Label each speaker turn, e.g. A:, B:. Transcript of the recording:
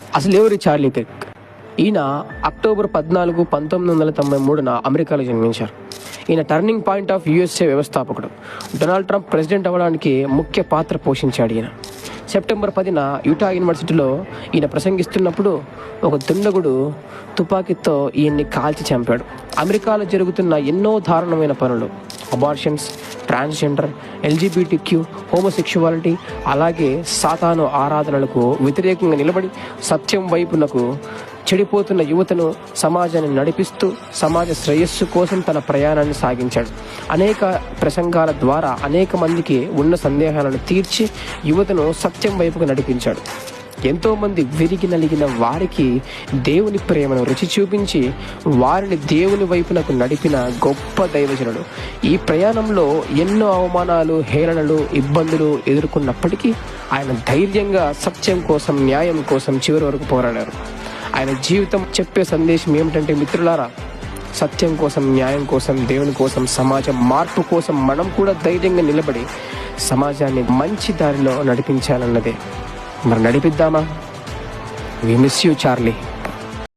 A: అసలు ఎవరు Charlie Kirk? ఈయన అక్టోబర్ 14, 1993 అమెరికాలో జన్మించారు. ఈయన టర్నింగ్ పాయింట్ ఆఫ్ యుఎస్ఏ వ్యవస్థాపకుడు. డొనాల్డ్ ట్రంప్ ప్రెసిడెంట్ అవ్వడానికి ముఖ్య పాత్ర పోషించాడు ఈయన. సెప్టెంబర్ 10 యూటా యూనివర్సిటీలో ఈయన ప్రసంగిస్తున్నప్పుడు ఒక దుండగుడు తుపాకీతో ఈయన్ని కాల్చి చంపాడు. అమెరికాలో జరుగుతున్న ఎన్నో దారుణమైన పనులు, అబార్షన్స్, ట్రాన్స్జెండర్, ఎల్జీబీటీక్యూ, హోమోసెక్షువాలిటీ, అలాగే సాతాను ఆరాధనలకు వ్యతిరేకంగా నిలబడి సత్యం వైపునకు చెడిపోతున్న యువతను, సమాజాన్ని నడిపిస్తూ సమాజ శ్రేయస్సు కోసం తన ప్రయాణాన్ని సాగించాడు. అనేక ప్రసంగాల ద్వారా అనేక మందికి ఉన్న సందేహాలను తీర్చి యువతను సత్యం వైపుకు నడిపించాడు. ఎంతోమంది విరిగి నలిగిన వారికి దేవుని ప్రేమను రుచి చూపించి వారిని దేవుని వైపునకు నడిపిన గొప్ప దైవజనుడు. ఈ ప్రయాణంలో ఎన్నో అవమానాలు, హేళనలు, ఇబ్బందులు ఎదుర్కొన్నప్పటికీ ఆయన ధైర్యంగా సత్యం కోసం, న్యాయం కోసం చివరి వరకు పోరాడారు. ఆయన జీవితం చెప్పే సందేశం ఏమిటంటే, మిత్రులారా, సత్యం కోసం, న్యాయం కోసం, దేవుని కోసం, సమాజం మార్పు కోసం మనం కూడా ధైర్యంగా నిలబడి సమాజాన్ని మంచి దారిలో నడిపించాలన్నదే. మరి నడిపిద్దామా? We miss you Charlie.